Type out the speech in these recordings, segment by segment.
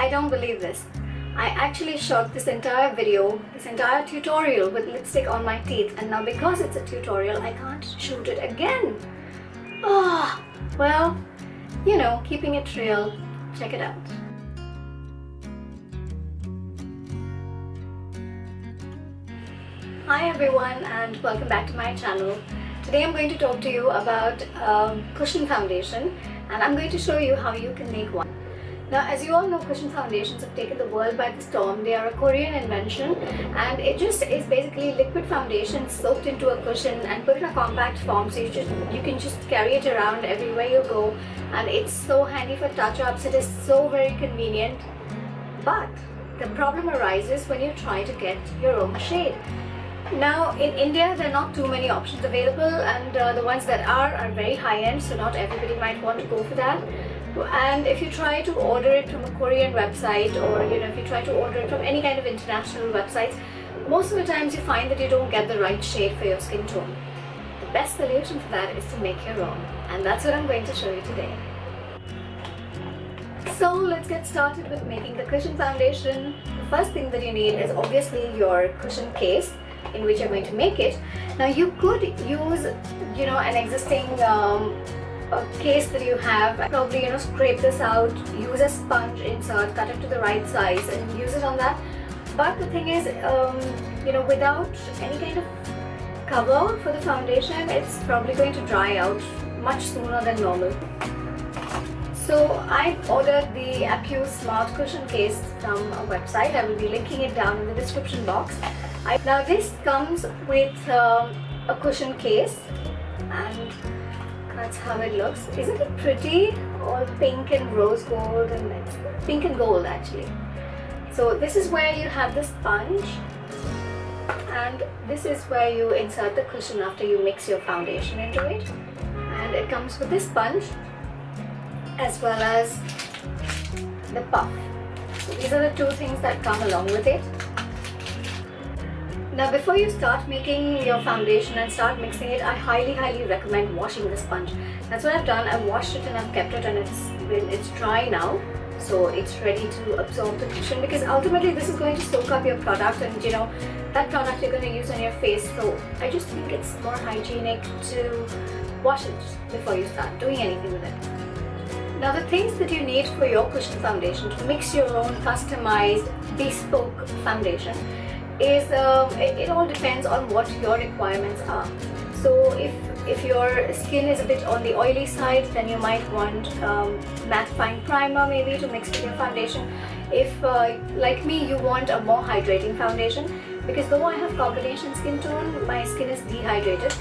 I don't believe this. I actually shot this entire video, this entire tutorial with lipstick on my teeth, and now because it's a tutorial, I can't shoot it again. Oh, well, you know, keeping it real. Check it out. Hi everyone, and welcome back to my channel. Today I'm going to talk to you about cushion foundation, and I'm going to show you how you can make one. Now, as you all know, cushion foundations have taken the world by the storm. They are a Korean invention, and it just is basically liquid foundation soaked into a cushion and put in a compact form, so you can just carry it around everywhere you go, and it's so handy for touch-ups. It is so very convenient. But the problem arises when you try to get your own shade. Now, in India, there are not too many options available, and the ones that are very high-end, so not everybody might want to go for that. And if you try to order it from a Korean website, or if you try to order it from any kind of international websites, most of the times you find that you don't get the right shade for your skin tone. The best solution for that is to make your own, and that's what I'm going to show you today. So let's get started with making the cushion foundation. The first thing that you need is obviously your cushion case in which you're going to make it. Now, you could use an existing a case that you have, probably scrape this out, use a sponge insert, cut it to the right size and use it on that. But the thing is, without any kind of cover for the foundation, it's probably going to dry out much sooner than normal. So I ordered the Apieu Smart Cushion Case from a website. I will be linking it down in the description box. Now this comes with a cushion case, and that's how it looks. Isn't it pretty? All pink and rose gold, and it's pink and gold actually. So this is where you have the sponge, and this is where you insert the cushion after you mix your foundation into it. And it comes with this sponge as well as the puff. So these are the two things that come along with it. Now, before you start making your foundation and start mixing it, I highly recommend washing the sponge. That's what I've done. I've washed it and I've kept it, and it's dry now, so it's ready to absorb the cushion, because ultimately this is going to soak up your product, and that product you're going to use on your face. So I just think it's more hygienic to wash it before you start doing anything with it. Now, the things that you need for your cushion foundation to mix your own customized bespoke foundation is it all depends on what your requirements are. So if your skin is a bit on the oily side, then you might want mattifying primer maybe to mix with your foundation. If like me, you want a more hydrating foundation, because though I have combination skin tone, my skin is dehydrated,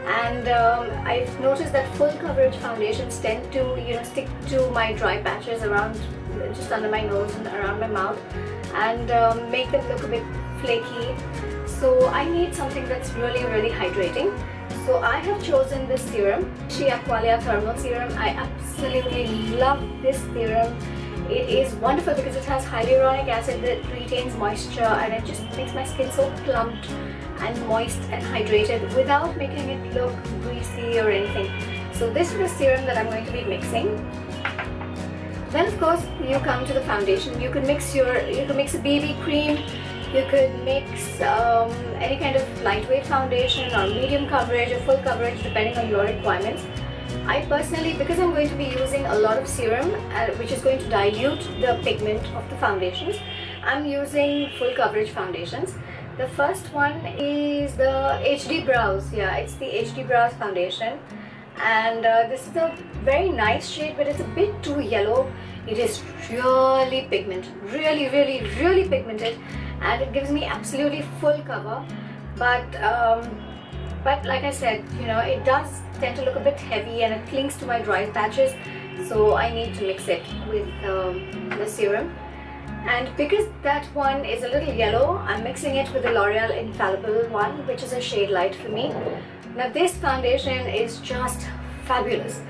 and I've noticed that full coverage foundations tend to stick to my dry patches around just under my nose and around my mouth, and make them look a bit flaky. So I need something that's really hydrating. So I have chosen this serum, Aqualia Thermal Serum. I absolutely love this serum. It is wonderful because it has hyaluronic acid that retains moisture, and it just makes my skin so plumped and moist and hydrated without making it look greasy or anything. So this is the serum that I'm going to be mixing. Then of course you come to the foundation. You can mix a BB cream. You could mix any kind of lightweight foundation or medium coverage or full coverage depending on your requirements. I personally, because I'm going to be using a lot of serum which is going to dilute the pigment of the foundations, I'm using full coverage foundations. The first one is the HD Brows. Yeah, it's the HD Brows foundation, and this is a very nice shade, but it's a bit too yellow. It is really pigmented, really pigmented, and it gives me absolutely full cover. But like I said, it does tend to look a bit heavy, and it clings to my dry patches, so I need to mix it with the serum. And because that one is a little yellow, I'm mixing it with the L'Oreal Infallible one, which is a shade light for me. Now this foundation is just fabulous.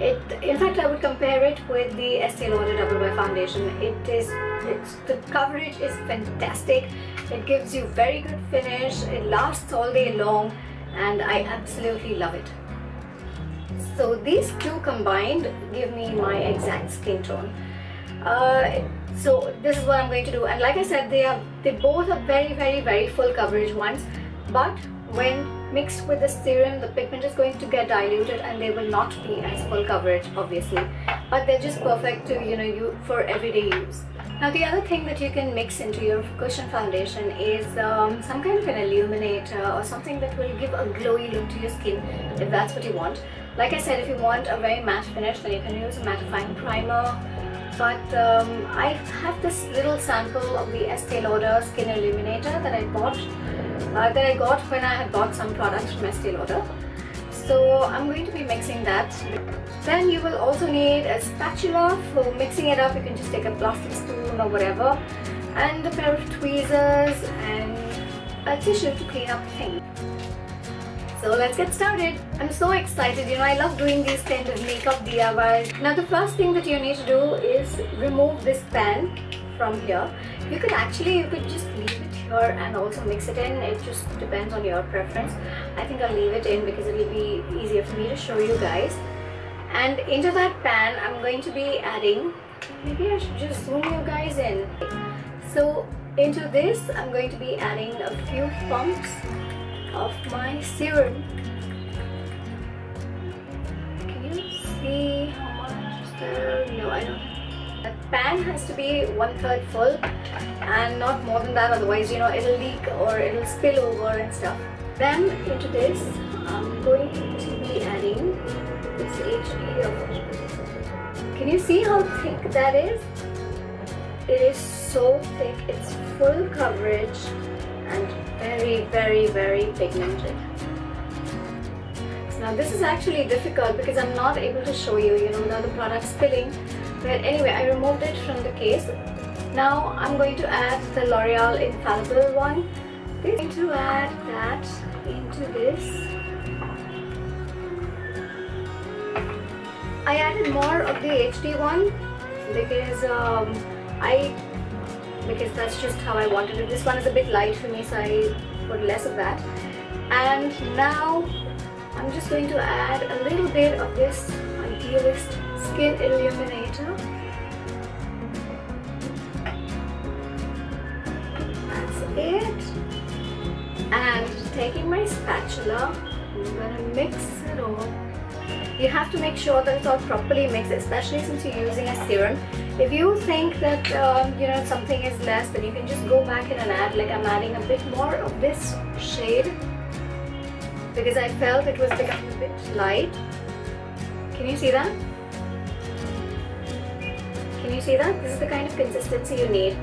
In fact, I would compare it with the Estee Lauder Double Wear foundation. The coverage is fantastic. It gives you very good finish. It lasts all day long, and I absolutely love it. So these two combined give me my exact skin tone. So this is what I'm going to do, and like I said, they both are very full coverage ones, but when mixed with the serum, the pigment is going to get diluted and they will not be as full coverage, obviously, but they're just perfect to for everyday use. Now the other thing that you can mix into your cushion foundation is some kind of an illuminator or something that will give a glowy look to your skin, if that's what you want. Like I said, if you want a very matte finish, then you can use a mattifying primer. But I have this little sample of the Estee Lauder Skin Illuminator that I got when I had bought some products from Estee Lauder. So I'm going to be mixing that. Then you will also need a spatula for mixing it up. You can just take a plastic spoon or whatever, and a pair of tweezers and a tissue to clean up things. So let's get started. I'm so excited, I love doing these kind of makeup DIYs. Now the first thing that you need to do is remove this pan from here. You could just leave it here and also mix it in. It just depends on your preference. I think I'll leave it in because it will be easier for me to show you guys. And into that pan, I'm going to be adding, maybe I should just zoom you guys in. So into this, I'm going to be adding a few pumps of my serum. Can you see how much is there? No, I don't. The pan has to be 1/3 full and not more than that, otherwise it'll leak or it'll spill over and stuff. Then into this, I'm going to be adding this HD of. Can you see how thick that is? It is so thick, it's full coverage and very pigmented. So now this is actually difficult because I'm not able to show you, the product spilling. But anyway, I removed it from the case. Now I'm going to add the L'Oreal Infallible one. I'm going to add that into this. I added more of the HD one because that's just how I wanted it. This one is a bit light for me, so I put less of that. And now I'm just going to add a little bit of this Idealist Skin Illuminator. That's it. And taking my spatula, I'm gonna mix it all. You have to make sure that it's all properly mixed, especially since you're using a serum. If you think that something is less, then you can just go back in and add, like I'm adding a bit more of this shade because I felt it was becoming a bit light. Can you see that? Can you see that? This is the kind of consistency you need.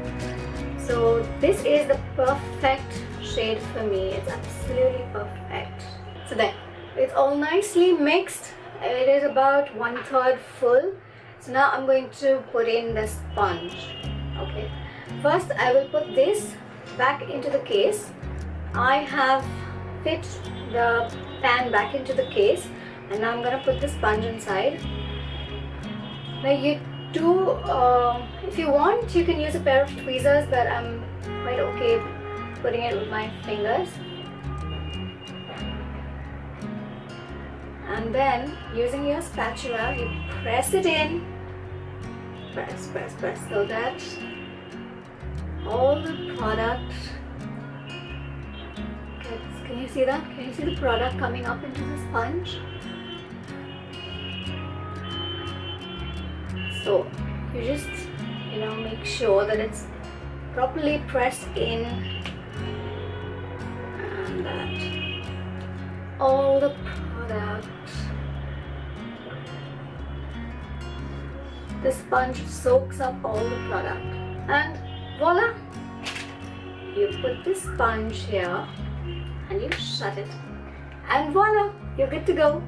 So this is the perfect shade for me. It's absolutely perfect. So there, it's all nicely mixed. It is about 1/3 full. So now I'm going to put in the sponge. Okay. First I will put this back into the case. I have fit the pan back into the case, and now I'm going to put the sponge inside. Now if you want, you can use a pair of tweezers, but I'm quite okay putting it with my fingers. And then using your spatula, you press it in. Press so that all the product gets. Can you see that? Can you see the product coming up into the sponge? So you just make sure that it's properly pressed in, and that all the product, the sponge soaks up all the product, and voila, you put the sponge here and you shut it, and voila, you're good to go.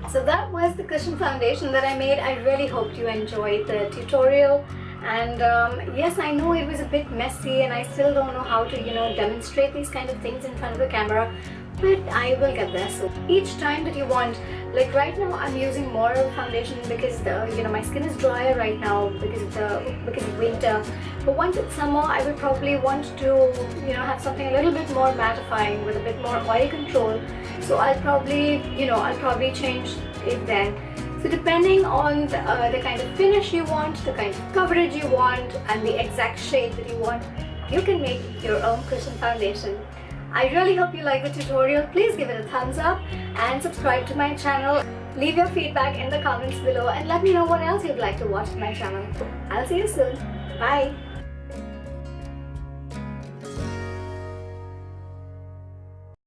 So that was the cushion foundation that I made. I really hoped you enjoyed the tutorial. And yes, I know it was a bit messy and I still don't know how to demonstrate these kind of things in front of the camera, but I will get there. So each time that you want, like right now I'm using more of foundation because my skin is drier right now because of winter. But once it's summer, I will probably want to have something a little bit more mattifying with a bit more oil control. So I'll probably change it then. So depending on the kind of finish you want, the kind of coverage you want, and the exact shade that you want, you can make your own cushion foundation. I really hope you like the tutorial. Please give it a thumbs up and subscribe to my channel. Leave your feedback in the comments below and let me know what else you'd like to watch on my channel. I'll see you soon. Bye.